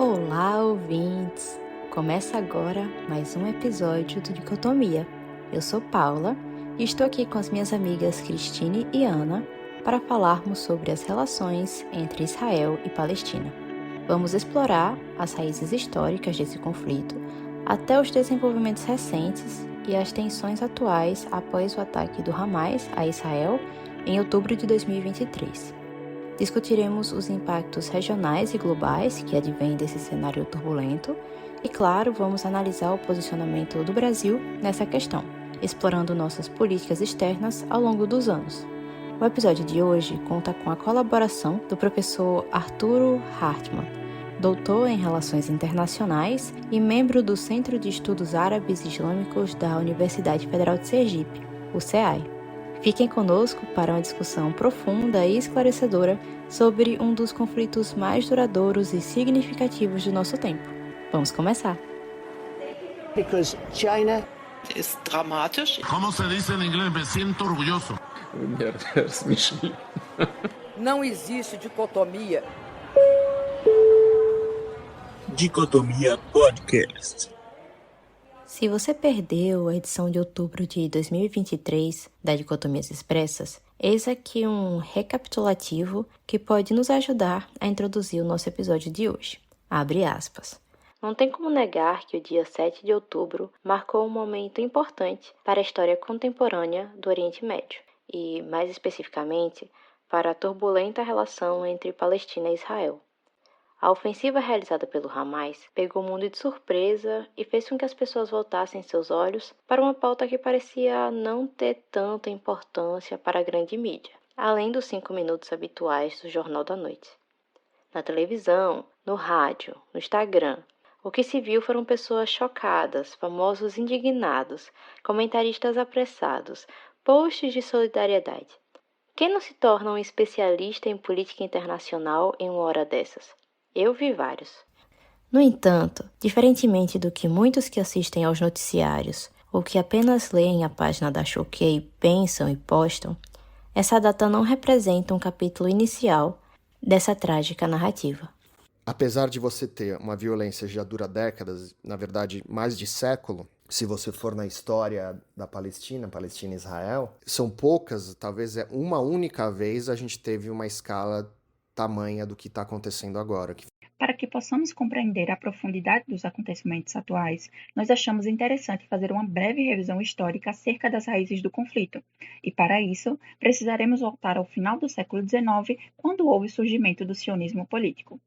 Olá, ouvintes! Começa agora mais um episódio do Dicotomia. Eu sou Paula e estou aqui com as minhas amigas Cristine e Ana para falarmos sobre as relações entre Israel e Palestina. Vamos explorar as raízes históricas desse conflito, até os desenvolvimentos recentes e as tensões atuais após o ataque do Hamas a Israel em outubro de 2023. Discutiremos os impactos regionais e globais que advêm desse cenário turbulento e, claro, vamos analisar o posicionamento do Brasil nessa questão, explorando nossas políticas externas ao longo dos anos. O episódio de hoje conta com a colaboração do professor Arturo Hartmann, doutor em Relações Internacionais e membro do Centro de Estudos Árabes e Islâmicos da Universidade Federal de Sergipe, o CEAI. Fiquem conosco para uma discussão profunda e esclarecedora sobre um dos conflitos mais duradouros e significativos do nosso tempo. Vamos começar! Because China ist dramatisch. ¿Cómo se dice en inglés? Me siento orgulloso. Não existe dicotomia. Dicotomia Podcast. Se você perdeu a edição de outubro de 2023 da Dicotomias Expressas, eis aqui um recapitulativo que pode nos ajudar a introduzir o nosso episódio de hoje. Abre aspas. Não tem como negar que o dia 7 de outubro marcou um momento importante para a história contemporânea do Oriente Médio e, mais especificamente, para a turbulenta relação entre Palestina e Israel. A ofensiva realizada pelo Hamas pegou o mundo de surpresa e fez com que as pessoas voltassem seus olhos para uma pauta que parecia não ter tanta importância para a grande mídia, além dos 5 minutos habituais do Jornal da Noite. Na televisão, no rádio, no Instagram, o que se viu foram pessoas chocadas, famosos indignados, comentaristas apressados, posts de solidariedade. Quem não se torna um especialista em política internacional em uma hora dessas? Eu vi vários. No entanto, diferentemente do que muitos que assistem aos noticiários ou que apenas leem a página da Choquei, pensam e postam, essa data não representa um capítulo inicial dessa trágica narrativa. Apesar de você ter uma violência que já dura décadas, na verdade mais de século, se você for na história da Palestina e Israel, são poucas, talvez é uma única vez a gente teve uma escala tamanha do que está acontecendo agora. Para que possamos compreender a profundidade dos acontecimentos atuais, nós achamos interessante fazer uma breve revisão histórica acerca das raízes do conflito. E para isso, precisaremos voltar ao final do século XIX, quando houve o surgimento do sionismo político.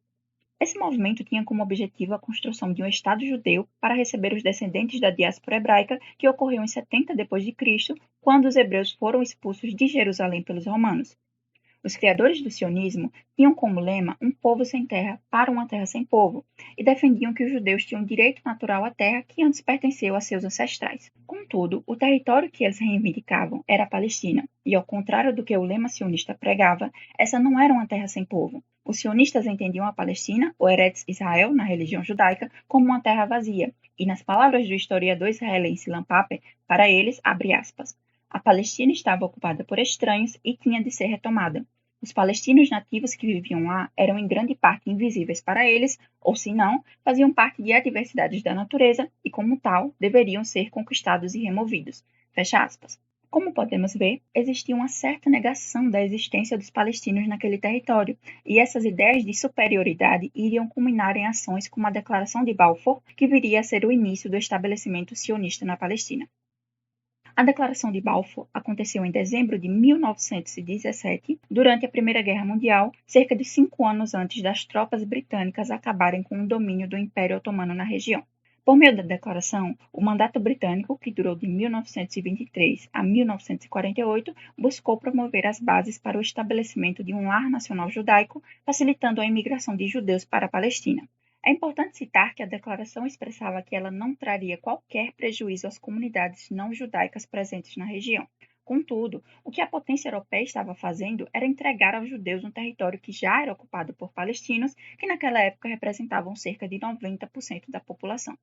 Esse movimento tinha como objetivo a construção de um Estado judeu para receber os descendentes da diáspora hebraica que ocorreu em 70 d.C., quando os hebreus foram expulsos de Jerusalém pelos romanos. Os criadores do sionismo tinham como lema um povo sem terra para uma terra sem povo, e defendiam que os judeus tinham direito natural à terra que antes pertenceu a seus ancestrais. Contudo, o território que eles reivindicavam era a Palestina, e ao contrário do que o lema sionista pregava, essa não era uma terra sem povo. Os sionistas entendiam a Palestina, ou Eretz Israel na religião judaica, como uma terra vazia, e nas palavras do historiador israelense Ilan Pappé, para eles, abre aspas, a Palestina estava ocupada por estranhos e tinha de ser retomada. Os palestinos nativos que viviam lá eram em grande parte invisíveis para eles, ou se não, faziam parte de adversidades da natureza e, como tal, deveriam ser conquistados e removidos. Fecha aspas. Como podemos ver, existia uma certa negação da existência dos palestinos naquele território, e essas ideias de superioridade iriam culminar em ações como a Declaração de Balfour, que viria a ser o início do estabelecimento sionista na Palestina. A Declaração de Balfour aconteceu em dezembro de 1917, durante a Primeira Guerra Mundial, cerca de 5 anos antes das tropas britânicas acabarem com o domínio do Império Otomano na região. Por meio da declaração, o mandato britânico, que durou de 1923 a 1948, buscou promover as bases para o estabelecimento de um lar nacional judaico, facilitando a imigração de judeus para a Palestina. É importante citar que a declaração expressava que ela não traria qualquer prejuízo às comunidades não judaicas presentes na região. Contudo, o que a potência europeia estava fazendo era entregar aos judeus um território que já era ocupado por palestinos, que naquela época representavam cerca de 90% da população.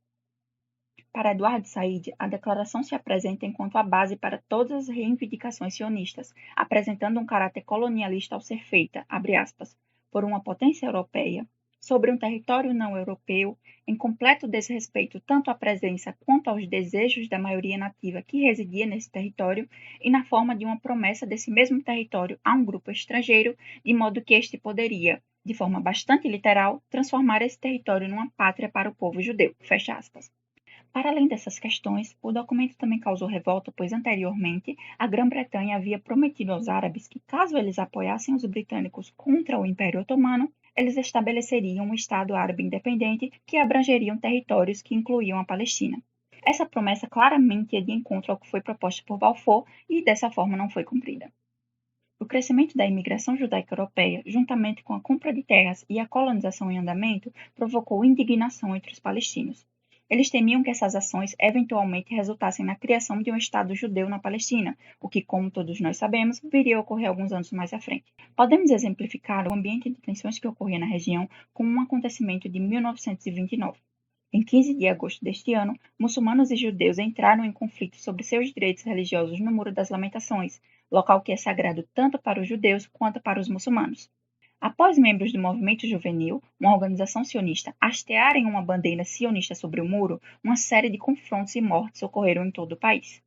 Para Eduard Said, a declaração se apresenta enquanto a base para todas as reivindicações sionistas, apresentando um caráter colonialista ao ser feita, abre aspas, por uma potência europeia, sobre um território não europeu, em completo desrespeito tanto à presença quanto aos desejos da maioria nativa que residia nesse território, e na forma de uma promessa desse mesmo território a um grupo estrangeiro, de modo que este poderia, de forma bastante literal, transformar esse território numa pátria para o povo judeu. Fecha aspas. Para além dessas questões, o documento também causou revolta, pois anteriormente a Grã-Bretanha havia prometido aos árabes que, caso eles apoiassem os britânicos contra o Império Otomano, eles estabeleceriam um Estado árabe independente que abrangeriam territórios que incluíam a Palestina. Essa promessa claramente ia de encontro ao que foi proposto por Balfour e, dessa forma, não foi cumprida. O crescimento da imigração judaica europeia, juntamente com a compra de terras e a colonização em andamento, provocou indignação entre os palestinos. Eles temiam que essas ações eventualmente resultassem na criação de um Estado judeu na Palestina, o que, como todos nós sabemos, viria a ocorrer alguns anos mais à frente. Podemos exemplificar o ambiente de tensões que ocorria na região com um acontecimento de 1929. Em 15 de agosto deste ano, muçulmanos e judeus entraram em conflito sobre seus direitos religiosos no Muro das Lamentações, local que é sagrado tanto para os judeus quanto para os muçulmanos. Após membros do movimento juvenil, uma organização sionista, hastearem uma bandeira sionista sobre o muro, uma série de confrontos e mortes ocorreram em todo o país.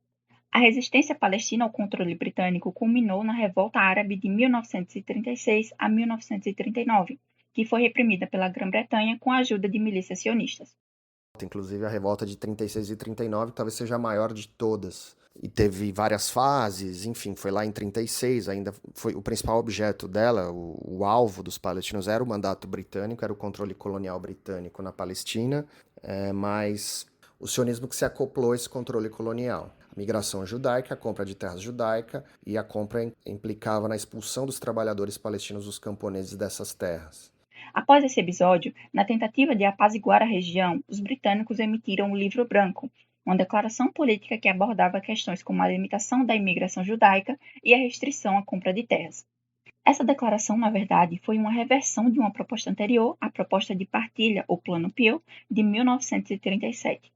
A resistência palestina ao controle britânico culminou na Revolta Árabe de 1936 a 1939, que foi reprimida pela Grã-Bretanha com a ajuda de milícias sionistas. Inclusive a revolta de 36 e 39 talvez seja a maior de todas. E teve várias fases, enfim, foi lá em 36, ainda foi o principal objeto dela, o alvo dos palestinos era o mandato britânico, era o controle colonial britânico na Palestina, mas o sionismo que se acoplou a esse controle colonial. A migração judaica, a compra de terras judaica, e a compra implicava na expulsão dos trabalhadores palestinos dos camponeses dessas terras. Após esse episódio, na tentativa de apaziguar a região, os britânicos emitiram o Livro Branco, uma declaração política que abordava questões como a limitação da imigração judaica e a restrição à compra de terras. Essa declaração, na verdade, foi uma reversão de uma proposta anterior, a proposta de partilha, ou Plano Peel, de 1937.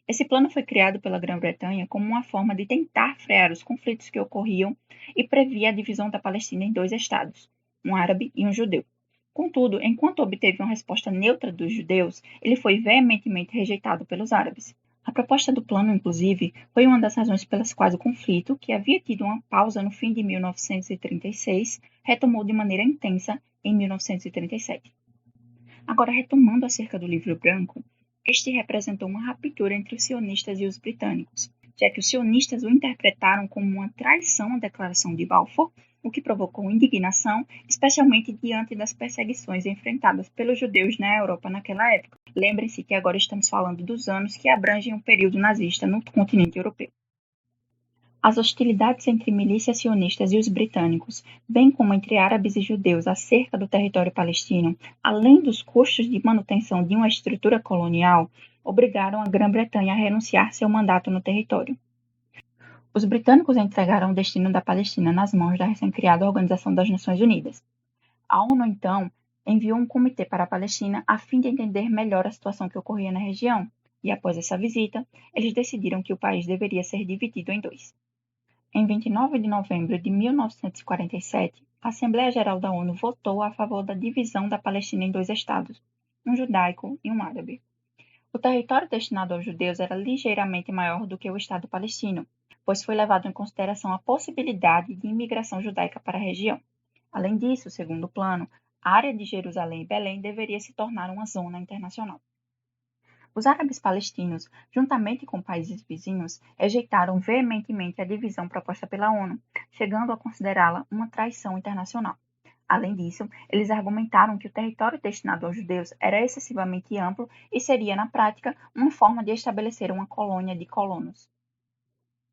Esse plano foi criado pela Grã-Bretanha como uma forma de tentar frear os conflitos que ocorriam e previa a divisão da Palestina em 2 estados, um árabe e um judeu. Contudo, enquanto obteve uma resposta neutra dos judeus, ele foi veementemente rejeitado pelos árabes. A proposta do plano, inclusive, foi uma das razões pelas quais o conflito, que havia tido uma pausa no fim de 1936, retomou de maneira intensa em 1937. Agora, retomando acerca do Livro Branco, este representou uma ruptura entre os sionistas e os britânicos, já que os sionistas o interpretaram como uma traição à Declaração de Balfour, o que provocou indignação, especialmente diante das perseguições enfrentadas pelos judeus na Europa naquela época. Lembrem-se que agora estamos falando dos anos que abrangem o período nazista no continente europeu. As hostilidades entre milícias sionistas e os britânicos, bem como entre árabes e judeus acerca do território palestino, além dos custos de manutenção de uma estrutura colonial, obrigaram a Grã-Bretanha a renunciar seu mandato no território. Os britânicos entregaram o destino da Palestina nas mãos da recém-criada Organização das Nações Unidas. A ONU, então, enviou um comitê para a Palestina a fim de entender melhor a situação que ocorria na região, e após essa visita, eles decidiram que o país deveria ser dividido em 2. Em 29 de novembro de 1947, a Assembleia Geral da ONU votou a favor da divisão da Palestina em 2 estados, um judaico e um árabe. O território destinado aos judeus era ligeiramente maior do que o Estado palestino, pois foi levado em consideração a possibilidade de imigração judaica para a região. Além disso, segundo o plano, a área de Jerusalém e Belém deveria se tornar uma zona internacional. Os árabes palestinos, juntamente com países vizinhos, rejeitaram veementemente a divisão proposta pela ONU, chegando a considerá-la uma traição internacional. Além disso, eles argumentaram que o território destinado aos judeus era excessivamente amplo e seria, na prática, uma forma de estabelecer uma colônia de colonos.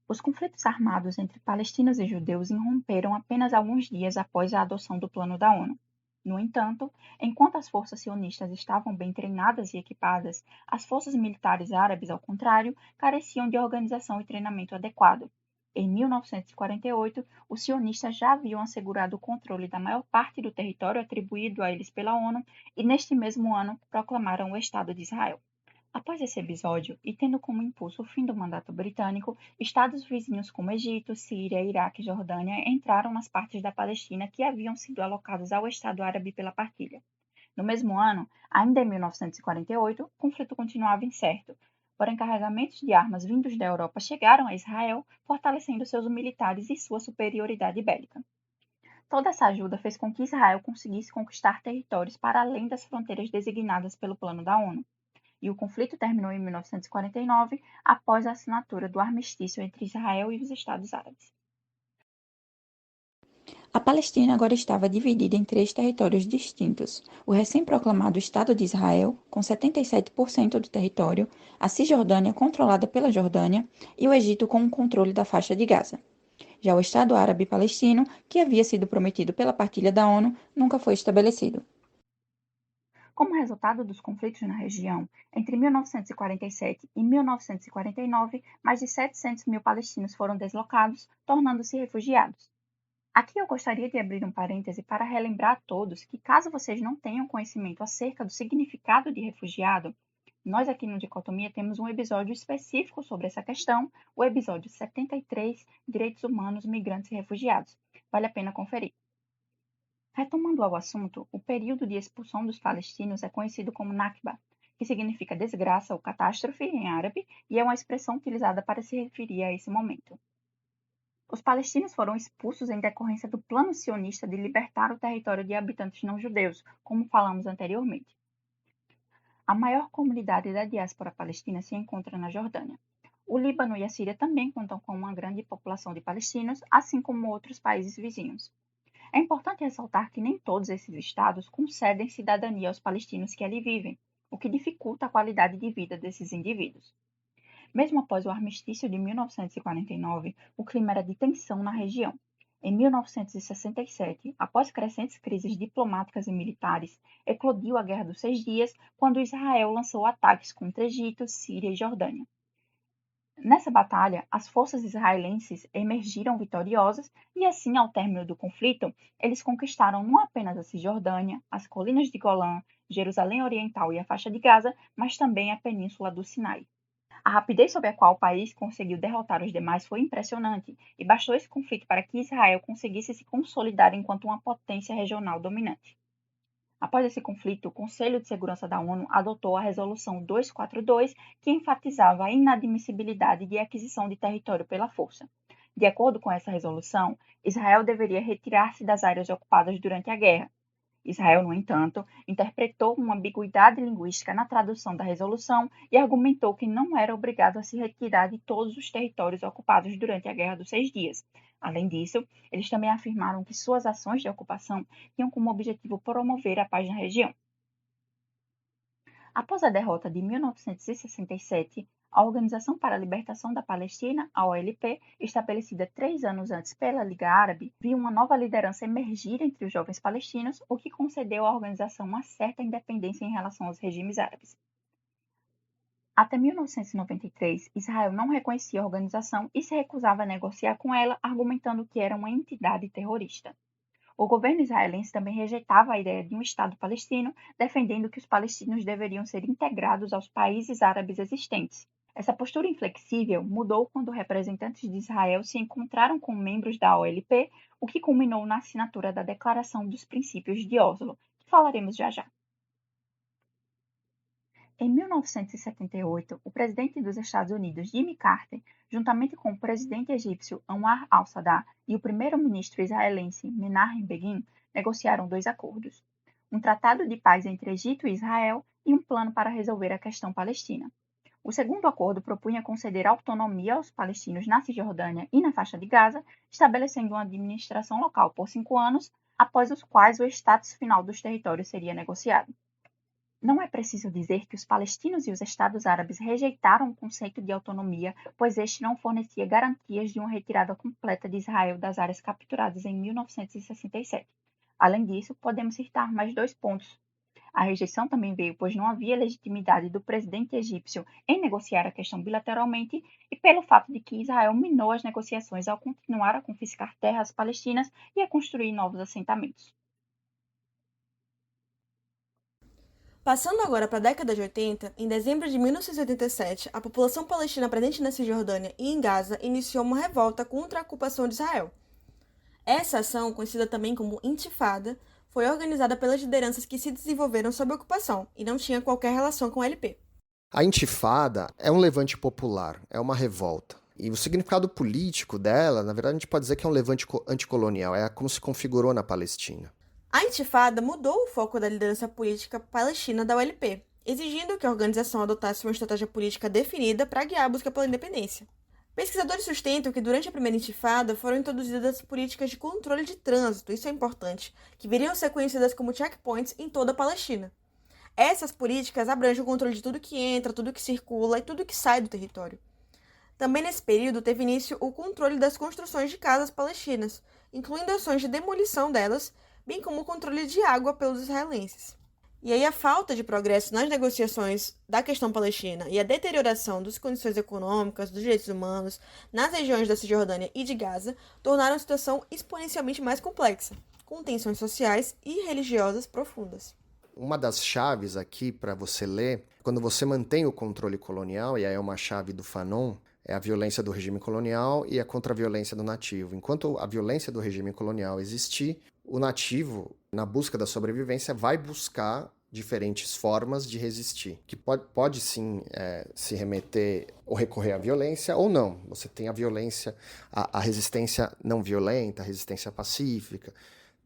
Os conflitos armados entre palestinos e judeus irromperam apenas alguns dias após a adoção do plano da ONU. No entanto, enquanto as forças sionistas estavam bem treinadas e equipadas, as forças militares árabes, ao contrário, careciam de organização e treinamento adequado. Em 1948, os sionistas já haviam assegurado o controle da maior parte do território atribuído a eles pela ONU e, neste mesmo ano, proclamaram o Estado de Israel. Após esse episódio, e tendo como impulso o fim do mandato britânico, estados vizinhos como Egito, Síria, Iraque e Jordânia entraram nas partes da Palestina que haviam sido alocadas ao Estado árabe pela partilha. No mesmo ano, ainda em 1948, o conflito continuava incerto, porém carregamentos de armas vindos da Europa chegaram a Israel, fortalecendo seus militares e sua superioridade bélica. Toda essa ajuda fez com que Israel conseguisse conquistar territórios para além das fronteiras designadas pelo Plano da ONU, e o conflito terminou em 1949, após a assinatura do armistício entre Israel e os Estados Árabes. A Palestina agora estava dividida em 3 territórios distintos: o recém-proclamado Estado de Israel, com 77% do território, a Cisjordânia, controlada pela Jordânia, e o Egito, com o controle da faixa de Gaza. Já o Estado Árabe Palestino, que havia sido prometido pela partilha da ONU, nunca foi estabelecido. Como resultado dos conflitos na região, entre 1947 e 1949, mais de 700 mil palestinos foram deslocados, tornando-se refugiados. Aqui eu gostaria de abrir um parêntese para relembrar a todos que, caso vocês não tenham conhecimento acerca do significado de refugiado, nós aqui no Dicotomia temos um episódio específico sobre essa questão, o episódio 73, Direitos Humanos, Migrantes e Refugiados. Vale a pena conferir. Retomando ao assunto, o período de expulsão dos palestinos é conhecido como Nakba, que significa desgraça ou catástrofe em árabe e é uma expressão utilizada para se referir a esse momento. Os palestinos foram expulsos em decorrência do plano sionista de libertar o território de habitantes não-judeus, como falamos anteriormente. A maior comunidade da diáspora palestina se encontra na Jordânia. O Líbano e a Síria também contam com uma grande população de palestinos, assim como outros países vizinhos. É importante ressaltar que nem todos esses estados concedem cidadania aos palestinos que ali vivem, o que dificulta a qualidade de vida desses indivíduos. Mesmo após o armistício de 1949, o clima era de tensão na região. Em 1967, após crescentes crises diplomáticas e militares, eclodiu a Guerra dos 6 Dias, quando Israel lançou ataques contra Egito, Síria e Jordânia. Nessa batalha, as forças israelenses emergiram vitoriosas e, assim, ao término do conflito, eles conquistaram não apenas a Cisjordânia, as colinas de Golã, Jerusalém Oriental e a faixa de Gaza, mas também a península do Sinai. A rapidez sob a qual o país conseguiu derrotar os demais foi impressionante, e bastou esse conflito para que Israel conseguisse se consolidar enquanto uma potência regional dominante. Após esse conflito, o Conselho de Segurança da ONU adotou a Resolução 242, que enfatizava a inadmissibilidade de aquisição de território pela força. De acordo com essa resolução, Israel deveria retirar-se das áreas ocupadas durante a guerra. Israel, no entanto, interpretou uma ambiguidade linguística na tradução da resolução e argumentou que não era obrigado a se retirar de todos os territórios ocupados durante a Guerra dos 6 Dias. Além disso, eles também afirmaram que suas ações de ocupação tinham como objetivo promover a paz na região. Após a derrota de 1967, a Organização para a Libertação da Palestina, a OLP, estabelecida 3 anos antes pela Liga Árabe, viu uma nova liderança emergir entre os jovens palestinos, o que concedeu à organização uma certa independência em relação aos regimes árabes. Até 1993, Israel não reconhecia a organização e se recusava a negociar com ela, argumentando que era uma entidade terrorista. O governo israelense também rejeitava a ideia de um Estado palestino, defendendo que os palestinos deveriam ser integrados aos países árabes existentes. Essa postura inflexível mudou quando representantes de Israel se encontraram com membros da OLP, o que culminou na assinatura da Declaração dos Princípios de Oslo, que falaremos já já. Em 1978, o presidente dos Estados Unidos, Jimmy Carter, juntamente com o presidente egípcio Anwar al-Sadat e o primeiro-ministro israelense Menachem Begin, negociaram 2 acordos: um tratado de paz entre Egito e Israel e um plano para resolver a questão palestina. O segundo acordo propunha conceder autonomia aos palestinos na Cisjordânia e na faixa de Gaza, estabelecendo uma administração local por 5 anos, após os quais o status final dos territórios seria negociado. Não é preciso dizer que os palestinos e os Estados Árabes rejeitaram o conceito de autonomia, pois este não fornecia garantias de uma retirada completa de Israel das áreas capturadas em 1967. Além disso, podemos citar mais 2 pontos. A rejeição também veio pois não havia legitimidade do presidente egípcio em negociar a questão bilateralmente e pelo fato de que Israel minou as negociações ao continuar a confiscar terras palestinas e a construir novos assentamentos. Passando agora para a década de 80, em dezembro de 1987, a população palestina presente na Cisjordânia e em Gaza iniciou uma revolta contra a ocupação de Israel. Essa ação, conhecida também como Intifada, foi organizada pelas lideranças que se desenvolveram sob a ocupação e não tinha qualquer relação com a LP. A Intifada é um levante popular, é uma revolta. E o significado político dela, na verdade, a gente pode dizer que é um levante anticolonial, é como se configurou na Palestina. A Intifada mudou o foco da liderança política palestina da OLP, exigindo que a organização adotasse uma estratégia política definida para guiar a busca pela independência. Pesquisadores sustentam que durante a primeira Intifada foram introduzidas políticas de controle de trânsito, isso é importante, que viriam a ser conhecidas como checkpoints em toda a Palestina. Essas políticas abrangem o controle de tudo que entra, tudo que circula e tudo que sai do território. Também nesse período teve início o controle das construções de casas palestinas, incluindo ações de demolição delas, bem como o controle de água pelos israelenses. E aí a falta de progresso nas negociações da questão palestina e a deterioração das condições econômicas, dos direitos humanos, nas regiões da Cisjordânia e de Gaza, tornaram a situação exponencialmente mais complexa, com tensões sociais e religiosas profundas. Uma das chaves aqui para você ler, quando você mantém o controle colonial, e aí é uma chave do Fanon, é a violência do regime colonial e a contra-violência do nativo. Enquanto a violência do regime colonial existir, o nativo, na busca da sobrevivência, vai buscar diferentes formas de resistir, que pode sim se remeter ou recorrer à violência ou não. Você tem a violência, a resistência não violenta, a resistência pacífica,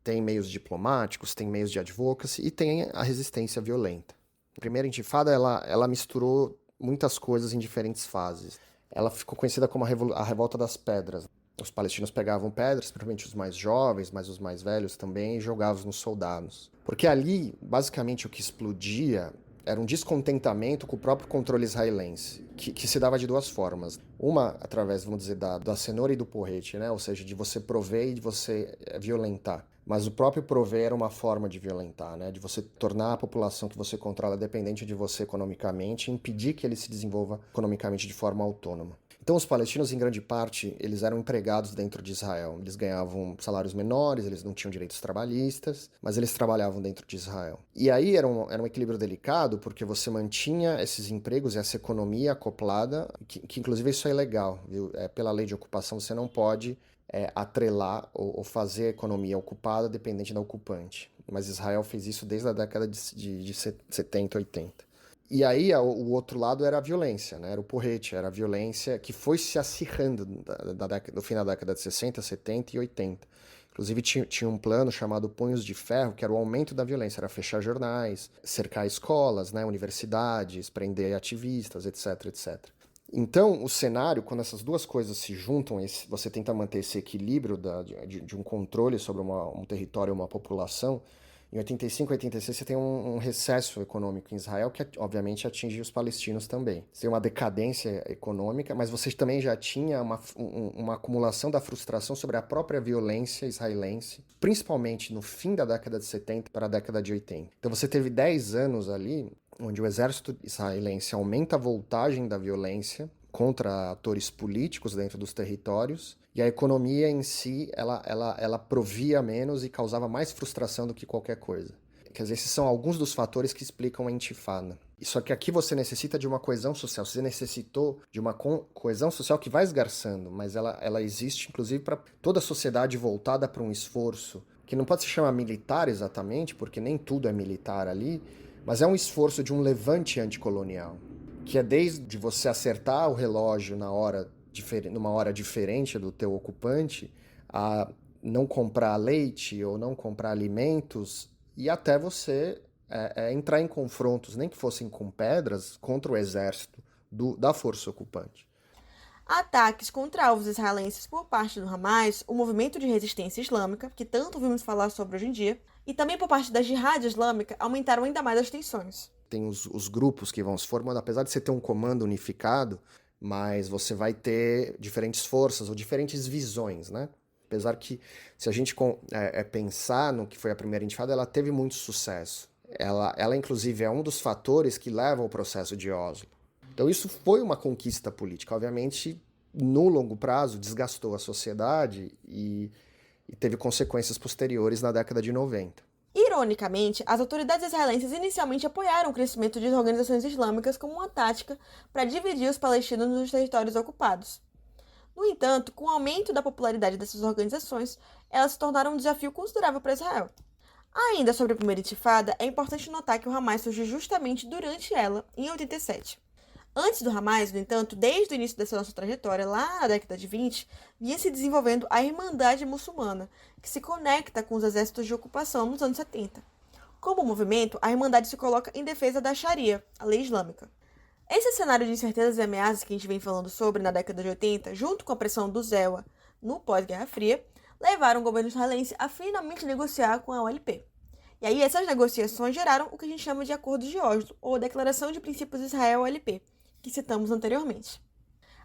tem meios diplomáticos, tem meios de advocacy e tem a resistência violenta. A primeira Intifada, ela misturou muitas coisas em diferentes fases. Ela ficou conhecida como a Revolta das Pedras. Os palestinos pegavam pedras, principalmente os mais jovens, mas os mais velhos também, e jogavam nos soldados. Porque ali, basicamente, o que explodia era um descontentamento com o próprio controle israelense, que se dava de duas formas. Uma, através, vamos dizer, da cenoura e do porrete, né? Ou seja, de você prover e de você violentar. Mas o próprio prover era uma forma de violentar, né? De você tornar a população que você controla dependente de você economicamente e impedir que ele se desenvolva economicamente de forma autônoma. Então, os palestinos, em grande parte, eles eram empregados dentro de Israel. Eles ganhavam salários menores, eles não tinham direitos trabalhistas, mas eles trabalhavam dentro de Israel. E aí era um equilíbrio delicado, porque você mantinha esses empregos e essa economia acoplada, que inclusive isso é ilegal, viu? Pela lei de ocupação, você não pode atrelar ou fazer a economia ocupada dependente da ocupante. Mas Israel fez isso desde a década de 70, 80. E aí o outro lado era a violência, né? Era o porrete, era a violência que foi se acirrando no fim da década de 60, 70 e 80. Inclusive tinha um plano chamado Punhos de Ferro, que era o aumento da violência, era fechar jornais, cercar escolas, né? Universidades, prender ativistas, etc, etc. Então, o cenário, quando essas duas coisas se juntam, você tenta manter esse equilíbrio de um controle sobre um território, uma população. Em 85 e 86 você tem um recesso econômico em Israel que, obviamente, atinge os palestinos também. Você tem uma decadência econômica, mas você também já tinha uma acumulação da frustração sobre a própria violência israelense, principalmente no fim da década de 70 para a década de 80. Então você teve 10 anos ali onde o exército israelense aumenta a voltagem da violência contra atores políticos dentro dos territórios, e a economia em si, ela provia menos e causava mais frustração do que qualquer coisa. Quer dizer, esses são alguns dos fatores que explicam a intifada. Só que aqui você necessita de uma coesão social, você necessitou de uma coesão social que vai esgarçando, mas ela existe inclusive para toda a sociedade voltada para um esforço, que não pode se chamar militar exatamente, porque nem tudo é militar ali, mas é um esforço de um levante anticolonial, que é desde você acertar o relógio numa hora diferente do teu ocupante, a não comprar leite ou não comprar alimentos, e até você entrar em confrontos, nem que fossem com pedras, contra o exército da força ocupante. Ataques contra alvos israelenses por parte do Hamas, o movimento de resistência islâmica, que tanto ouvimos falar sobre hoje em dia, e também por parte da Jihad Islâmica, aumentaram ainda mais as tensões. Tem os grupos que vão se formando, apesar de você ter um comando unificado, mas você vai ter diferentes forças ou diferentes visões, né? Apesar que, se a gente pensar no que foi a primeira intifada, ela teve muito sucesso. Ela inclusive, é um dos fatores que leva ao processo de Oslo. Então, isso foi uma conquista política. Obviamente, no longo prazo, desgastou a sociedade e teve consequências posteriores na década de 90. Ironicamente, as autoridades israelenses inicialmente apoiaram o crescimento de organizações islâmicas como uma tática para dividir os palestinos nos territórios ocupados. No entanto, com o aumento da popularidade dessas organizações, elas se tornaram um desafio considerável para Israel. Ainda sobre a primeira intifada, é importante notar que o Hamas surgiu justamente durante ela, em 87. Antes do Hamas, no entanto, desde o início dessa nossa trajetória, lá na década de 20, vinha se desenvolvendo a Irmandade Muçulmana, que se conecta com os exércitos de ocupação nos anos 70. Como movimento, a Irmandade se coloca em defesa da Sharia, a lei islâmica. Esse cenário de incertezas e ameaças que a gente vem falando sobre na década de 80, junto com a pressão do ZEWA no pós-Guerra Fria, levaram o governo israelense a finalmente negociar com a OLP. E aí essas negociações geraram o que a gente chama de Acordo de Oslo, ou Declaração de Princípios Israel-OLP, que citamos anteriormente.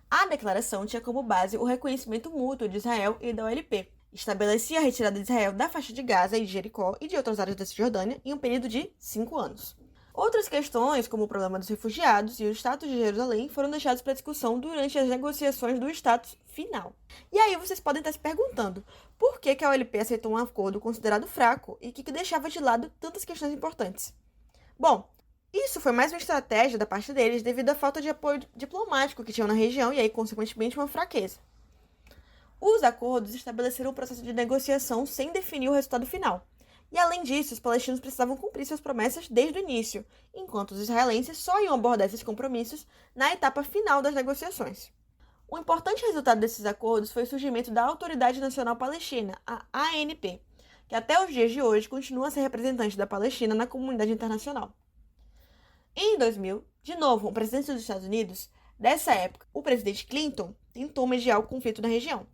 A declaração tinha como base o reconhecimento mútuo de Israel e da OLP. Estabelecia a retirada de Israel da faixa de Gaza e de Jericó e de outras áreas da Cisjordânia em um período de 5 anos. Outras questões, como o problema dos refugiados e o status de Jerusalém, foram deixados para discussão durante as negociações do status final. E aí vocês podem estar se perguntando, por que a OLP aceitou um acordo considerado fraco e que deixava de lado tantas questões importantes? Bom, isso foi mais uma estratégia da parte deles devido à falta de apoio diplomático que tinham na região e aí, consequentemente, uma fraqueza. Os acordos estabeleceram um processo de negociação sem definir o resultado final. E, além disso, os palestinos precisavam cumprir suas promessas desde o início, enquanto os israelenses só iam abordar esses compromissos na etapa final das negociações. Um importante resultado desses acordos foi o surgimento da Autoridade Nacional Palestina, a ANP, que até os dias de hoje continua a ser representante da Palestina na comunidade internacional. Em 2000, de novo, o presidente dos Estados Unidos, dessa época, o presidente Clinton, tentou mediar o conflito na região.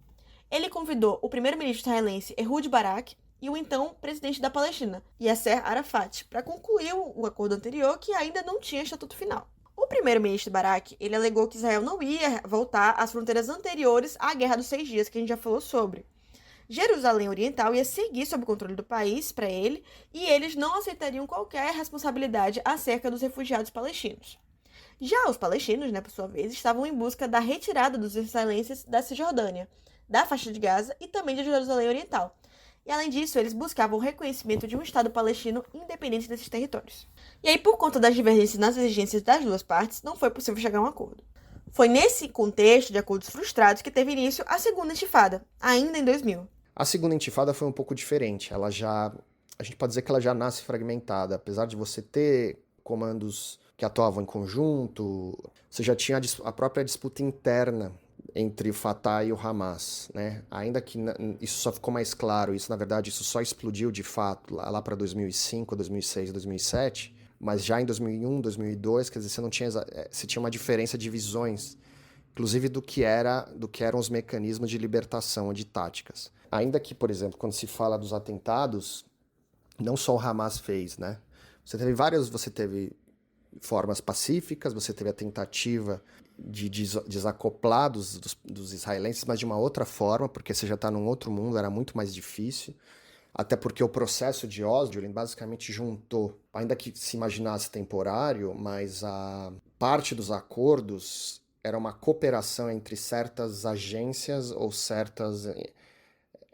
Ele convidou o primeiro-ministro israelense Ehud Barak e o então presidente da Palestina, Yasser Arafat, para concluir o acordo anterior que ainda não tinha estatuto final. O primeiro-ministro Barak, ele alegou que Israel não ia voltar às fronteiras anteriores à Guerra dos 6 Dias, que a gente já falou sobre. Jerusalém Oriental ia seguir sob o controle do país para ele e eles não aceitariam qualquer responsabilidade acerca dos refugiados palestinos. Já os palestinos, por sua vez, estavam em busca da retirada dos israelenses da Cisjordânia, da faixa de Gaza e também de Jerusalém Oriental. E, além disso, eles buscavam o reconhecimento de um Estado palestino independente desses territórios. E aí, por conta das divergências nas exigências das duas partes, não foi possível chegar a um acordo. Foi nesse contexto de acordos frustrados que teve início a segunda intifada, ainda em 2000. A segunda intifada foi um pouco diferente. A gente pode dizer que ela já nasce fragmentada. Apesar de você ter comandos que atuavam em conjunto, você já tinha a própria disputa interna entre o Fatah e o Hamas, né? Ainda que isso só ficou mais claro, na verdade, isso só explodiu de fato lá para 2005, 2006, 2007, mas já em 2001, 2002, quer dizer, você tinha uma diferença de visões, inclusive do que eram os mecanismos de libertação ou de táticas. Ainda que, por exemplo, quando se fala dos atentados, não só o Hamas fez, né? Você teve formas pacíficas, você teve a tentativa de desacoplar dos israelenses, mas de uma outra forma, porque você já está num outro mundo, era muito mais difícil, até porque o processo de Oslo, ele basicamente juntou, ainda que se imaginasse temporário, mas a parte dos acordos era uma cooperação entre certas agências ou certas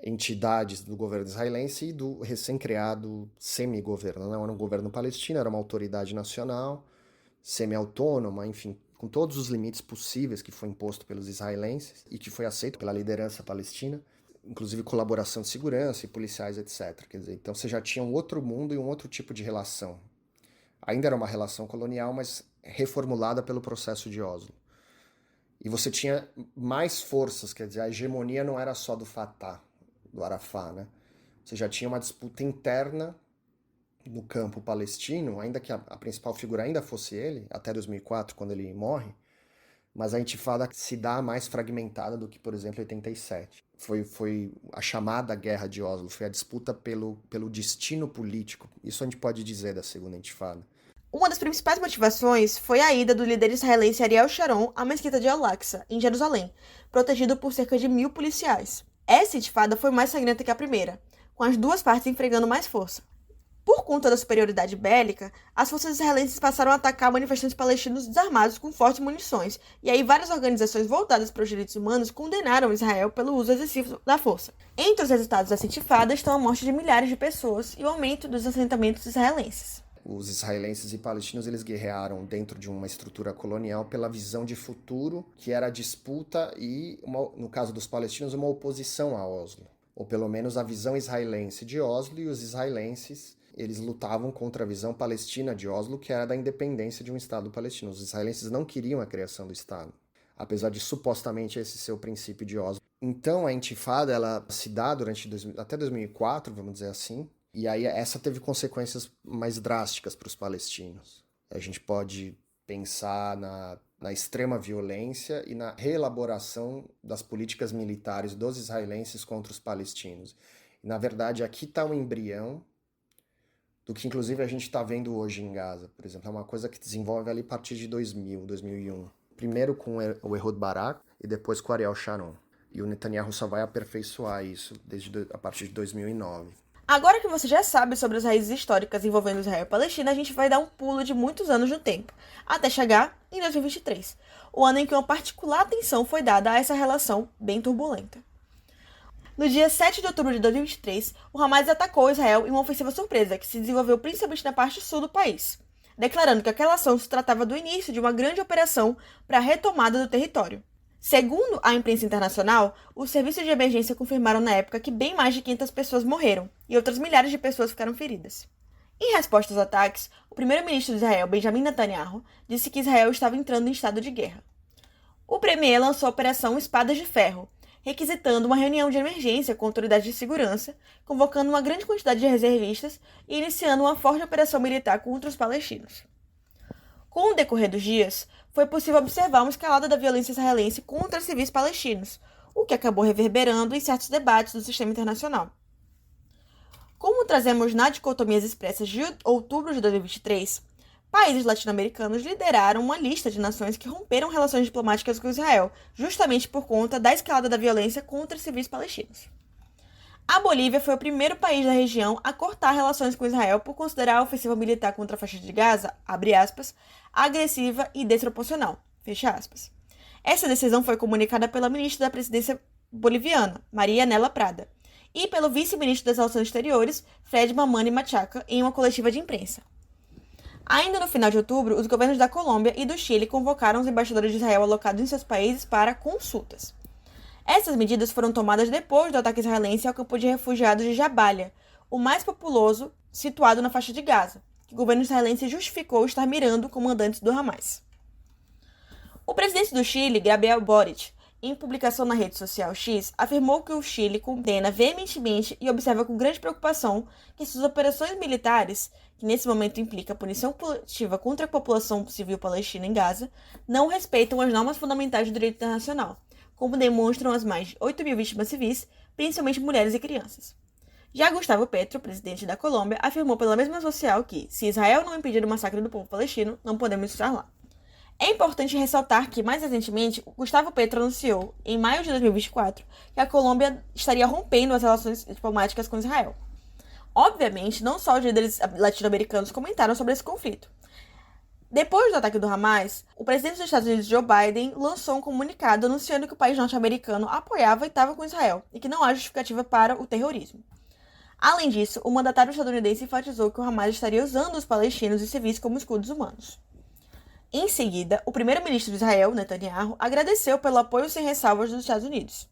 entidades do governo israelense e do recém-criado semi-governo. Não era um governo palestino, era uma autoridade nacional, semi-autônoma, enfim, com todos os limites possíveis que foi imposto pelos israelenses e que foi aceito pela liderança palestina, inclusive colaboração de segurança e policiais, etc. Quer dizer, então você já tinha um outro mundo e um outro tipo de relação. Ainda era uma relação colonial, mas reformulada pelo processo de Oslo. E você tinha mais forças, quer dizer, a hegemonia não era só do Fatah, do Arafat, né? Você já tinha uma disputa interna no campo palestino, ainda que a principal figura ainda fosse ele, até 2004, quando ele morre, mas a intifada se dá mais fragmentada do que, por exemplo, 87. Foi a chamada Guerra de Oslo, foi a disputa pelo destino político. Isso a gente pode dizer da segunda intifada. Uma das principais motivações foi a ida do líder israelense Ariel Sharon à mesquita de Al-Aqsa, em Jerusalém, protegido por cerca de 1.000 policiais. Essa intifada foi mais sangrenta que a primeira, com as duas partes empregando mais força. Por conta da superioridade bélica, as forças israelenses passaram a atacar manifestantes palestinos desarmados com fortes munições, e aí várias organizações voltadas para os direitos humanos condenaram Israel pelo uso excessivo da força. Entre os resultados dessa intifada estão a morte de milhares de pessoas e o aumento dos assentamentos israelenses. Os israelenses e palestinos, eles guerrearam dentro de uma estrutura colonial pela visão de futuro, que era a disputa e, no caso dos palestinos, uma oposição a Oslo. ou pelo menos a visão israelense de Oslo, e os israelenses, eles lutavam contra a visão palestina de Oslo, que era da independência de um Estado palestino. Os israelenses não queriam a criação do Estado, apesar de supostamente esse ser o princípio de Oslo. Então a intifada, ela se dá até 2004, vamos dizer assim, e aí essa teve consequências mais drásticas para os palestinos. A gente pode pensar na extrema violência e na reelaboração das políticas militares dos israelenses contra os palestinos. E, na verdade, aqui está um embrião do que, inclusive, a gente está vendo hoje em Gaza, por exemplo. É uma coisa que desenvolve ali a partir de 2000, 2001. Primeiro com o Ehud Barak e depois com o Ariel Sharon. E o Netanyahu só vai aperfeiçoar isso a partir de 2009. Agora que você já sabe sobre as raízes históricas envolvendo Israel e Palestina, a gente vai dar um pulo de muitos anos no tempo, até chegar em 2023, o ano em que uma particular atenção foi dada a essa relação bem turbulenta. No dia 7 de outubro de 2023, o Hamas atacou Israel em uma ofensiva surpresa que se desenvolveu principalmente na parte sul do país, declarando que aquela ação se tratava do início de uma grande operação para a retomada do território. Segundo a imprensa internacional, os serviços de emergência confirmaram na época que bem mais de 500 pessoas morreram e outras milhares de pessoas ficaram feridas. Em resposta aos ataques, o primeiro-ministro de Israel, Benjamin Netanyahu, disse que Israel estava entrando em estado de guerra. O premier lançou a Operação Espadas de Ferro, requisitando uma reunião de emergência com autoridades de segurança, convocando uma grande quantidade de reservistas e iniciando uma forte operação militar contra os palestinos. Com o decorrer dos dias, foi possível observar uma escalada da violência israelense contra civis palestinos, o que acabou reverberando em certos debates do sistema internacional. Como trazemos na dicotomias expressas de outubro de 2023, países latino-americanos lideraram uma lista de nações que romperam relações diplomáticas com Israel, justamente por conta da escalada da violência contra civis palestinos. A Bolívia foi o primeiro país da região a cortar relações com Israel por considerar a ofensiva militar contra a faixa de Gaza, abre aspas, agressiva e desproporcional, fecha aspas. Essa decisão foi comunicada pela ministra da Presidência boliviana, Maria Nela Prada, e pelo vice-ministro das Relações Exteriores, Fred Mamani Machaca, em uma coletiva de imprensa. Ainda no final de outubro, os governos da Colômbia e do Chile convocaram os embaixadores de Israel alocados em seus países para consultas. Essas medidas foram tomadas depois do ataque israelense ao campo de refugiados de Jabalia, o mais populoso situado na faixa de Gaza, que o governo israelense justificou estar mirando comandantes do Hamas. O presidente do Chile, Gabriel Boric, em publicação na rede social X, afirmou que o Chile condena veementemente e observa com grande preocupação que suas operações militares, que nesse momento implica a punição coletiva contra a população civil palestina em Gaza, não respeitam as normas fundamentais do direito internacional, como demonstram as mais de 8 mil vítimas civis, principalmente mulheres e crianças. Já Gustavo Petro, presidente da Colômbia, afirmou pela mesma social que, se Israel não impedir o massacre do povo palestino, não podemos estar lá. É importante ressaltar que, mais recentemente, Gustavo Petro anunciou, em maio de 2024, que a Colômbia estaria rompendo as relações diplomáticas com Israel. Obviamente, não só os líderes latino-americanos comentaram sobre esse conflito. Depois do ataque do Hamas, o presidente dos Estados Unidos, Joe Biden, lançou um comunicado anunciando que o país norte-americano apoiava e estava com Israel e que não há justificativa para o terrorismo. Além disso, o mandatário estadunidense enfatizou que o Hamas estaria usando os palestinos e civis como escudos humanos. Em seguida, o primeiro-ministro de Israel, Netanyahu, agradeceu pelo apoio sem ressalvas dos Estados Unidos.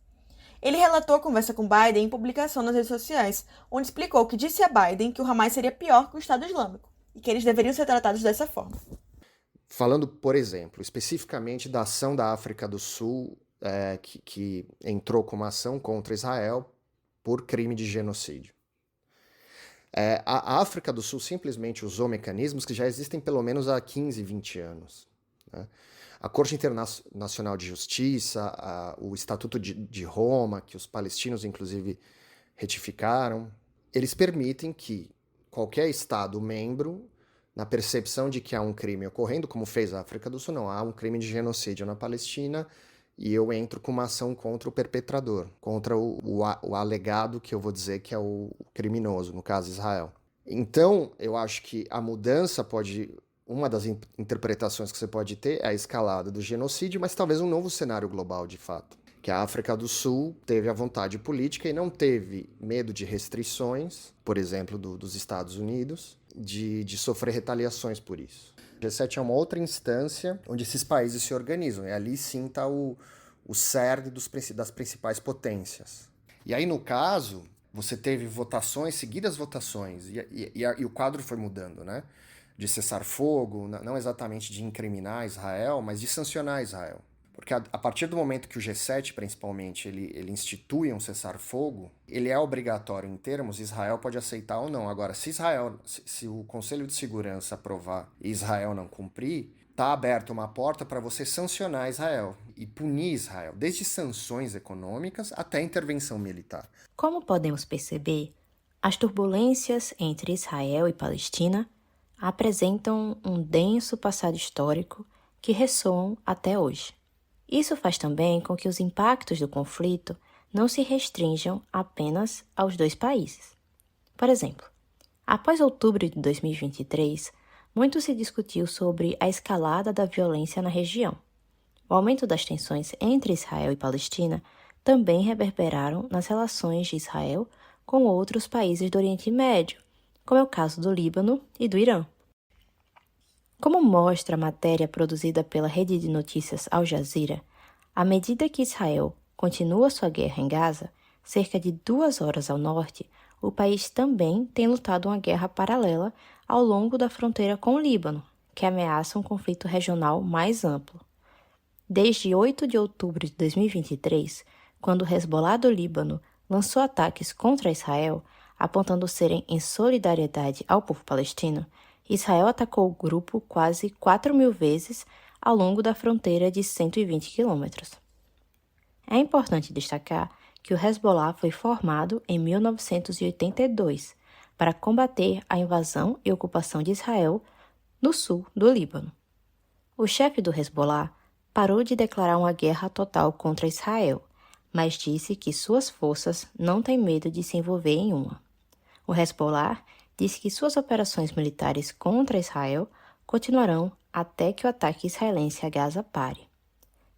Ele relatou a conversa com Biden em publicação nas redes sociais, onde explicou que disse a Biden que o Hamas seria pior que o Estado Islâmico e que eles deveriam ser tratados dessa forma. Falando, por exemplo, especificamente da ação da África do Sul, que entrou com uma ação contra Israel por crime de genocídio. A África do Sul simplesmente usou mecanismos que já existem pelo menos há 15, 20 anos. Né? A Corte Internacional de Justiça, o Estatuto de Roma, que os palestinos inclusive retificaram, eles permitem que qualquer Estado membro, na percepção de que há um crime ocorrendo, como fez a África do Sul, não, há um crime de genocídio na Palestina, e eu entro com uma ação contra o perpetrador, contra o alegado, que eu vou dizer que é o criminoso, no caso Israel. Então, eu acho que a mudança uma das interpretações que você pode ter é a escalada do genocídio, mas talvez um novo cenário global, de fato. Que a África do Sul teve a vontade política e não teve medo de restrições, por exemplo, dos Estados Unidos, de sofrer retaliações por isso. O G7 é uma outra instância onde esses países se organizam, e ali sim está o cerne das principais potências. E aí, no caso, você teve votações, seguidas votações, e o quadro foi mudando, né? De cessar fogo, não exatamente de incriminar Israel, mas de sancionar Israel. Porque a partir do momento que o G7, principalmente, ele institui um cessar-fogo, ele é obrigatório em termos, Israel pode aceitar ou não. Agora, se o Conselho de Segurança aprovar e Israel não cumprir, está aberta uma porta para você sancionar Israel e punir Israel, desde sanções econômicas até intervenção militar. Como podemos perceber, as turbulências entre Israel e Palestina apresentam um denso passado histórico que ressoam até hoje. Isso faz também com que os impactos do conflito não se restringam apenas aos dois países. Por exemplo, após outubro de 2023, muito se discutiu sobre a escalada da violência na região. O aumento das tensões entre Israel e Palestina também reverberaram nas relações de Israel com outros países do Oriente Médio, como é o caso do Líbano e do Irã. Como mostra a matéria produzida pela rede de notícias Al Jazeera, à medida que Israel continua sua guerra em Gaza, cerca de 2 horas ao norte, o país também tem lutado uma guerra paralela ao longo da fronteira com o Líbano, que ameaça um conflito regional mais amplo. Desde 8 de outubro de 2023, quando o Hezbollah do Líbano lançou ataques contra Israel, apontando serem em solidariedade ao povo palestino, Israel atacou o grupo quase 4.000 vezes ao longo da fronteira de 120 quilômetros. É importante destacar que o Hezbollah foi formado em 1982 para combater a invasão e ocupação de Israel no sul do Líbano. O chefe do Hezbollah parou de declarar uma guerra total contra Israel, mas disse que suas forças não têm medo de se envolver em uma. O Hezbollah disse que suas operações militares contra Israel continuarão até que o ataque israelense a Gaza pare.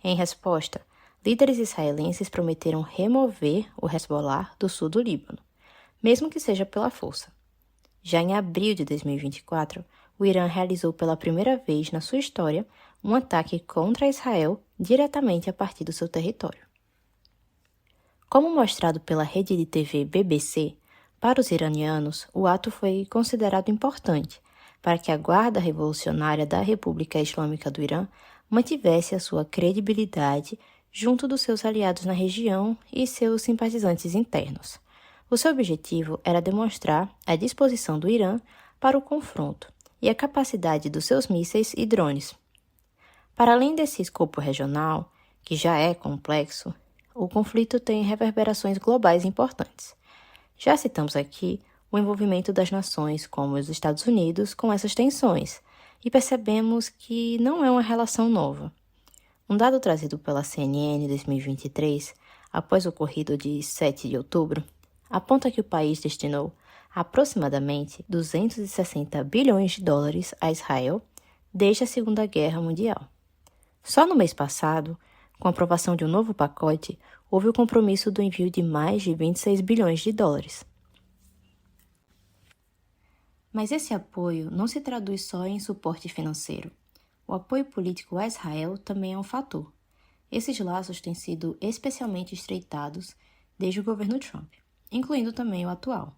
Em resposta, líderes israelenses prometeram remover o Hezbollah do sul do Líbano, mesmo que seja pela força. Já em abril de 2024, o Irã realizou pela primeira vez na sua história um ataque contra Israel diretamente a partir do seu território. Como mostrado pela rede de TV BBC, para os iranianos, o ato foi considerado importante para que a Guarda Revolucionária da República Islâmica do Irã mantivesse a sua credibilidade junto dos seus aliados na região e seus simpatizantes internos. O seu objetivo era demonstrar a disposição do Irã para o confronto e a capacidade dos seus mísseis e drones. Para além desse escopo regional, que já é complexo, o conflito tem reverberações globais importantes. Já citamos aqui o envolvimento das nações como os Estados Unidos com essas tensões, e percebemos que não é uma relação nova. Um dado trazido pela CNN em 2023, após o ocorrido de 7 de outubro, aponta que o país destinou aproximadamente 260 bilhões de dólares a Israel desde a Segunda Guerra Mundial. Só no mês passado, com a aprovação de um novo pacote, houve o compromisso do envio de mais de 26 bilhões de dólares. Mas esse apoio não se traduz só em suporte financeiro. O apoio político a Israel também é um fator. Esses laços têm sido especialmente estreitados desde o governo Trump, incluindo também o atual.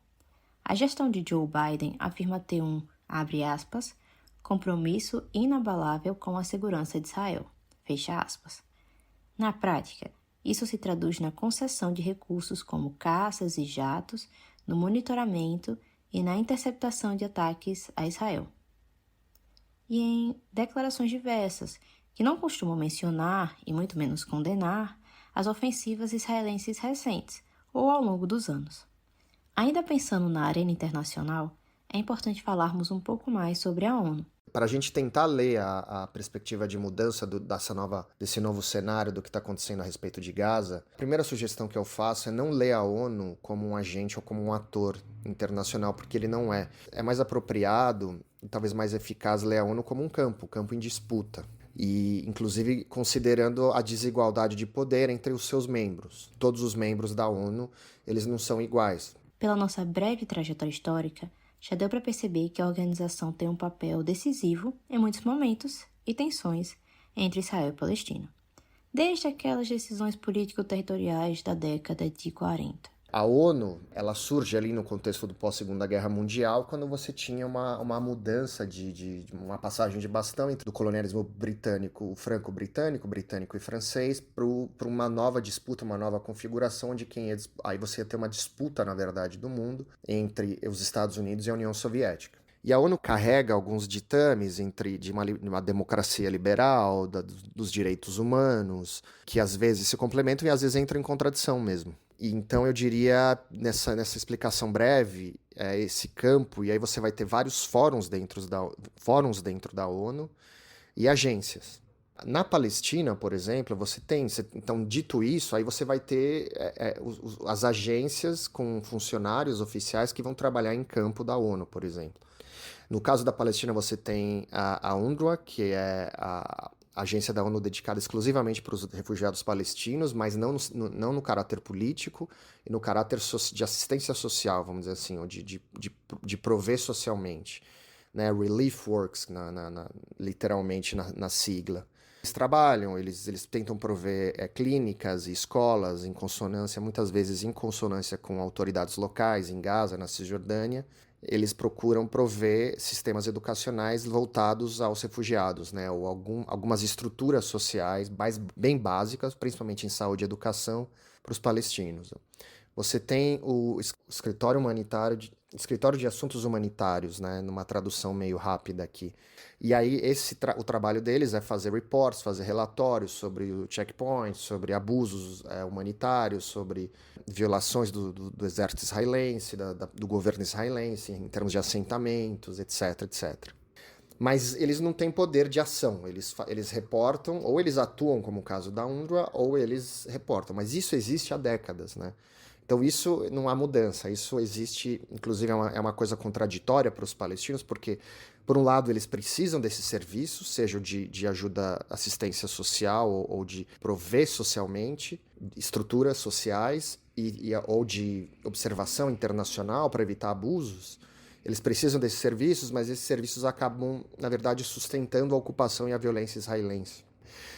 A gestão de Joe Biden afirma ter um, abre aspas, compromisso inabalável com a segurança de Israel, fecha aspas. Na prática, isso se traduz na concessão de recursos como caças e jatos, no monitoramento e na interceptação de ataques a Israel. E em declarações diversas, que não costumam mencionar, e muito menos condenar, as ofensivas israelenses recentes ou ao longo dos anos. Ainda pensando na arena internacional, é importante falarmos um pouco mais sobre a ONU. Para a gente tentar ler a perspectiva de mudança desse novo cenário do que está acontecendo a respeito de Gaza, a primeira sugestão que eu faço é não ler a ONU como um agente ou como um ator internacional, porque ele não é. É mais apropriado e talvez mais eficaz ler a ONU como um campo em disputa. E, inclusive, considerando a desigualdade de poder entre os seus membros. Todos os membros da ONU, eles não são iguais. Pela nossa breve trajetória histórica, já deu para perceber que a organização tem um papel decisivo em muitos momentos e tensões entre Israel e Palestina, desde aquelas decisões político-territoriais da década de 40. A ONU, ela surge ali no contexto do pós-Segunda Guerra Mundial, quando você tinha uma mudança de uma passagem de bastão entre o colonialismo britânico, o franco-britânico, britânico e francês, para uma nova disputa, uma nova configuração, onde aí você ia ter uma disputa, na verdade, do mundo entre os Estados Unidos e a União Soviética. E a ONU carrega alguns ditames de uma democracia liberal, dos direitos humanos, que às vezes se complementam e às vezes entram em contradição mesmo. E então eu diria, nessa explicação breve, esse campo, e aí você vai ter vários fóruns dentro da ONU e agências. Na Palestina, por exemplo, então, dito isso, aí você vai ter as agências com funcionários oficiais que vão trabalhar em campo da ONU, por exemplo. No caso da Palestina, você tem a UNRWA, que é a agência da ONU dedicada exclusivamente para os refugiados palestinos, mas não no caráter político e no caráter de assistência social, vamos dizer assim, ou de prover socialmente, né? Relief Works, literalmente na sigla. Eles trabalham, eles tentam prover clínicas e escolas muitas vezes em consonância com autoridades locais, em Gaza, na Cisjordânia. Eles procuram prover sistemas educacionais voltados aos refugiados, né? Ou algumas estruturas sociais bem básicas, principalmente em saúde e educação, para os palestinos. Você tem o Escritório de Assuntos Humanitários, né? Numa tradução meio rápida aqui. E aí o trabalho deles é fazer reports, fazer relatórios sobre o checkpoint, sobre abusos humanitários, sobre violações do exército israelense, do governo israelense, em termos de assentamentos, etc, etc. Mas eles não têm poder de ação, eles reportam, ou eles atuam, como o caso da UNRWA, ou eles reportam. Mas isso existe há décadas, né? Então isso não há mudança, isso existe, inclusive é uma coisa contraditória para os palestinos, porque, por um lado, eles precisam desses serviços, seja de ajuda, assistência social ou de prover socialmente, estruturas sociais ou de observação internacional para evitar abusos. Eles precisam desses serviços, mas esses serviços acabam, na verdade, sustentando a ocupação e a violência israelense.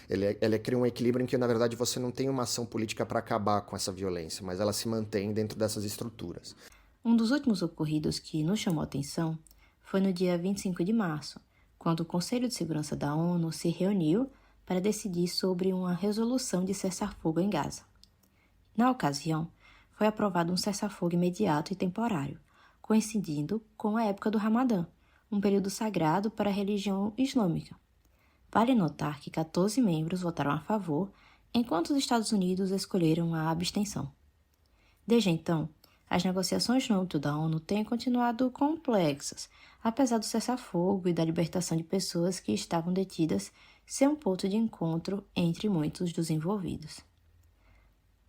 Ele cria um equilíbrio em que, na verdade, você não tem uma ação política para acabar com essa violência, mas ela se mantém dentro dessas estruturas. Um dos últimos ocorridos que nos chamou a atenção foi no dia 25 de março, quando o Conselho de Segurança da ONU se reuniu para decidir sobre uma resolução de cessar-fogo em Gaza. Na ocasião, foi aprovado um cessar-fogo imediato e temporário, coincidindo com a época do Ramadã, um período sagrado para a religião islâmica. Vale notar que 14 membros votaram a favor, enquanto os Estados Unidos escolheram a abstenção. Desde então, as negociações no âmbito da ONU têm continuado complexas, apesar do cessar-fogo e da libertação de pessoas que estavam detidas ser um ponto de encontro entre muitos dos envolvidos.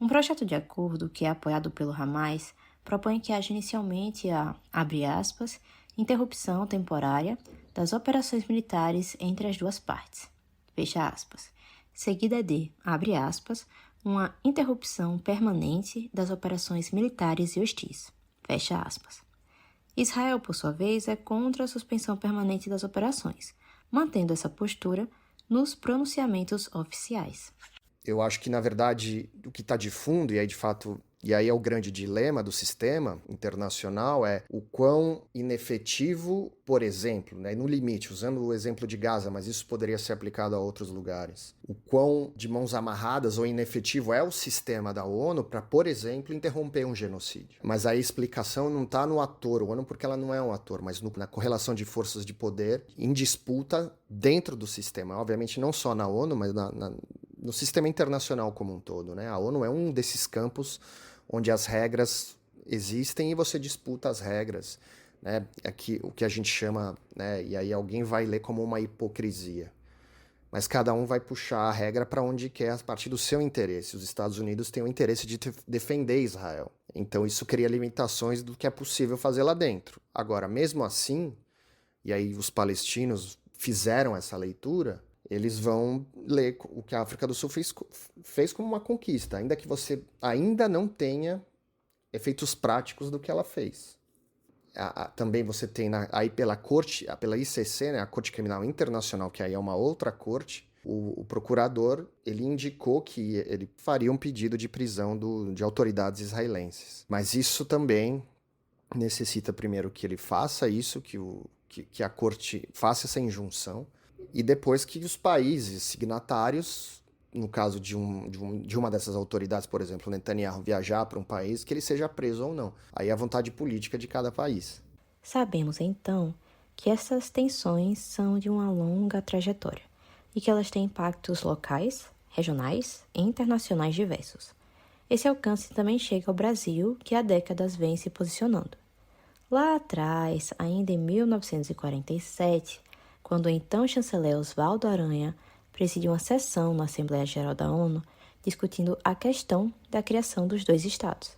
Um projeto de acordo que é apoiado pelo Hamas propõe que haja inicialmente a, abre aspas, interrupção temporária das operações militares entre as duas partes, fecha aspas, seguida de, abre aspas, uma interrupção permanente das operações militares e hostis, fecha aspas. Israel, por sua vez, é contra a suspensão permanente das operações, mantendo essa postura nos pronunciamentos oficiais. Eu acho que, na verdade, o que está de fundo, e aí, de fato, e aí é o grande dilema do sistema internacional, é o quão inefetivo, por exemplo, né, no limite, usando o exemplo de Gaza, mas isso poderia ser aplicado a outros lugares, o quão de mãos amarradas ou inefetivo é o sistema da ONU para, por exemplo, interromper um genocídio. Mas a explicação não está no ator, ONU, porque ela não é um ator, mas na correlação de forças de poder em disputa dentro do sistema. Obviamente não só na ONU, mas no sistema internacional como um todo, né? A ONU é um desses campos onde as regras existem e você disputa as regras, né? Aqui, o que a gente chama, né? E aí alguém vai ler como uma hipocrisia. Mas cada um vai puxar a regra para onde quer a partir do seu interesse. Os Estados Unidos têm o interesse de defender Israel. Então isso cria limitações do que é possível fazer lá dentro. Agora, mesmo assim, e aí os palestinos fizeram essa leitura, eles vão ler o que a África do Sul fez como uma conquista, ainda que você ainda não tenha efeitos práticos do que ela fez. Também você tem aí pela ICC, né, a Corte Criminal Internacional, que aí é uma outra corte, o procurador ele indicou que ele faria um pedido de prisão de autoridades israelenses. Mas isso também necessita primeiro que ele faça isso, que a corte faça essa injunção, e depois que os países signatários, no caso de uma dessas autoridades, por exemplo, Netanyahu, viajar para um país, que ele seja preso ou não. Aí é a vontade política de cada país. Sabemos, então, que essas tensões são de uma longa trajetória e que elas têm impactos locais, regionais e internacionais diversos. Esse alcance também chega ao Brasil, que há décadas vem se posicionando. Lá atrás, ainda em 1947, quando o então chanceler Oswaldo Aranha presidiu uma sessão na Assembleia Geral da ONU discutindo a questão da criação dos 2 estados.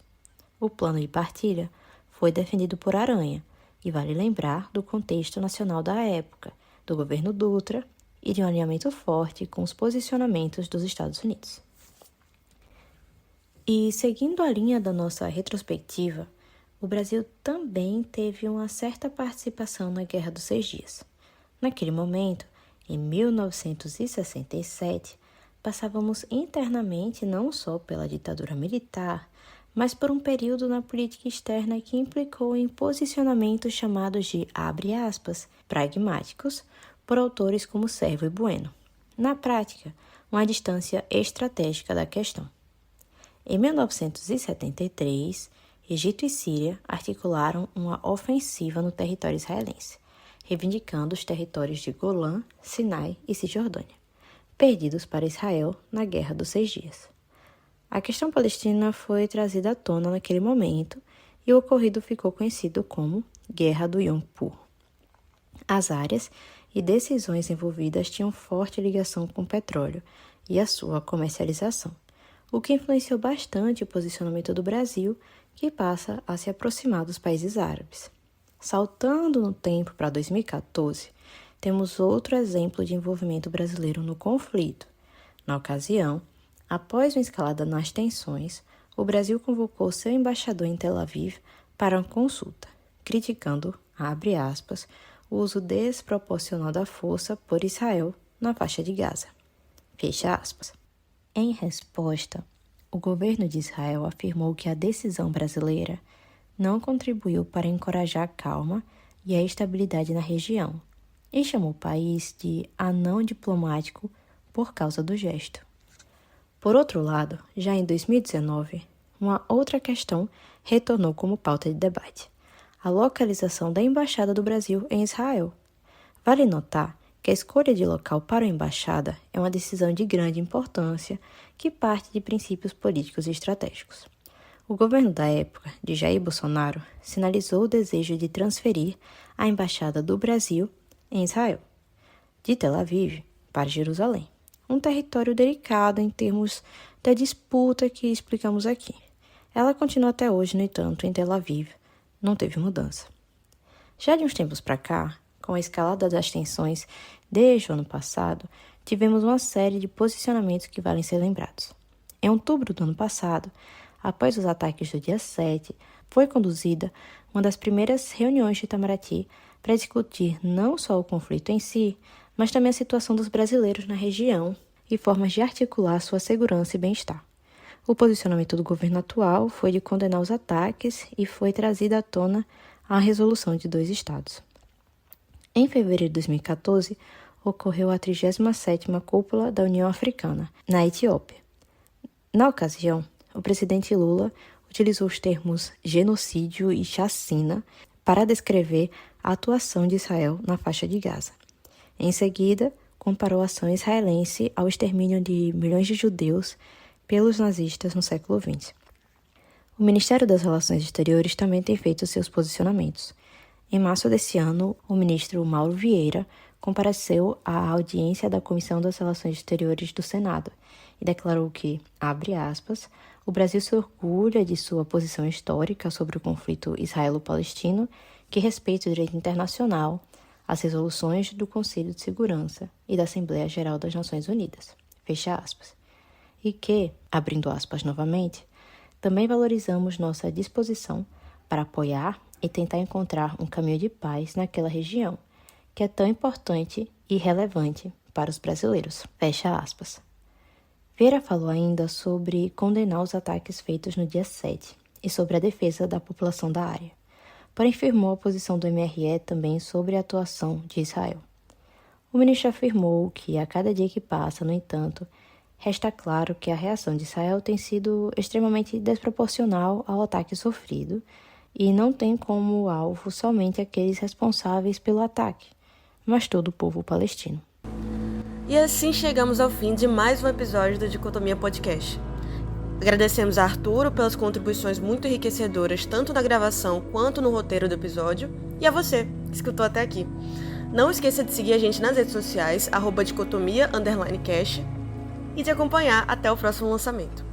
O plano de partilha foi defendido por Aranha, e vale lembrar do contexto nacional da época, do governo Dutra e de um alinhamento forte com os posicionamentos dos Estados Unidos. E seguindo a linha da nossa retrospectiva, o Brasil também teve uma certa participação na Guerra dos 6 Dias. Naquele momento, em 1967, passávamos internamente não só pela ditadura militar, mas por um período na política externa que implicou em posicionamentos chamados de, abre aspas, pragmáticos, por autores como Servo e Bueno. Na prática, uma distância estratégica da questão. Em 1973, Egito e Síria articularam uma ofensiva no território israelense, reivindicando os territórios de Golã, Sinai e Cisjordânia, perdidos para Israel na Guerra dos 6 Dias. A questão palestina foi trazida à tona naquele momento e o ocorrido ficou conhecido como Guerra do Yom Kippur. As áreas e decisões envolvidas tinham forte ligação com o petróleo e a sua comercialização, o que influenciou bastante o posicionamento do Brasil, que passa a se aproximar dos países árabes. Saltando no tempo para 2014, temos outro exemplo de envolvimento brasileiro no conflito. Na ocasião, após uma escalada nas tensões, o Brasil convocou seu embaixador em Tel Aviv para uma consulta, criticando, abre aspas, o uso desproporcional da força por Israel na faixa de Gaza. Fecha aspas. Em resposta, o governo de Israel afirmou que a decisão brasileira não contribuiu para encorajar a calma e a estabilidade na região e chamou o país de anão diplomático por causa do gesto. Por outro lado, já em 2019, uma outra questão retornou como pauta de debate: a localização da Embaixada do Brasil em Israel. Vale notar que a escolha de local para a embaixada é uma decisão de grande importância que parte de princípios políticos e estratégicos. O governo da época, de Jair Bolsonaro, sinalizou o desejo de transferir a Embaixada do Brasil em Israel, de Tel Aviv para Jerusalém, um território delicado em termos da disputa que explicamos aqui. Ela continua até hoje, no entanto, em Tel Aviv, não teve mudança. Já de uns tempos para cá, com a escalada das tensões desde o ano passado, tivemos uma série de posicionamentos que valem ser lembrados. Em outubro do ano passado, após os ataques do dia 7, foi conduzida uma das primeiras reuniões de Itamaraty para discutir não só o conflito em si, mas também a situação dos brasileiros na região e formas de articular sua segurança e bem-estar. O posicionamento do governo atual foi de condenar os ataques e foi trazida à tona a resolução de 2 estados. Em fevereiro de 2014, ocorreu a 37ª Cúpula da União Africana, na Etiópia. Na ocasião, o presidente Lula utilizou os termos genocídio e chacina para descrever a atuação de Israel na faixa de Gaza. Em seguida, comparou a ação israelense ao extermínio de milhões de judeus pelos nazistas no século XX. O Ministério das Relações Exteriores também tem feito seus posicionamentos. Em março desse ano, o ministro Mauro Vieira compareceu à audiência da Comissão das Relações Exteriores do Senado e declarou que, abre aspas, o Brasil se orgulha de sua posição histórica sobre o conflito israelo-palestino, que respeita o direito internacional, as resoluções do Conselho de Segurança e da Assembleia Geral das Nações Unidas, fecha aspas. E que, abrindo aspas novamente, também valorizamos nossa disposição para apoiar e tentar encontrar um caminho de paz naquela região, que é tão importante e relevante para os brasileiros. Fecha aspas. Vieira falou ainda sobre condenar os ataques feitos no dia 7 e sobre a defesa da população da área, porém firmou a posição do MRE também sobre a atuação de Israel. O ministro afirmou que a cada dia que passa, no entanto, resta claro que a reação de Israel tem sido extremamente desproporcional ao ataque sofrido e não tem como alvo somente aqueles responsáveis pelo ataque, mas todo o povo palestino. E assim chegamos ao fim de mais um episódio do Dicotomia Podcast. Agradecemos a Arturo pelas contribuições muito enriquecedoras tanto na gravação quanto no roteiro do episódio, e a você, que escutou até aqui. Não esqueça de seguir a gente nas redes sociais, @dicotomia_cast, e de acompanhar até o próximo lançamento.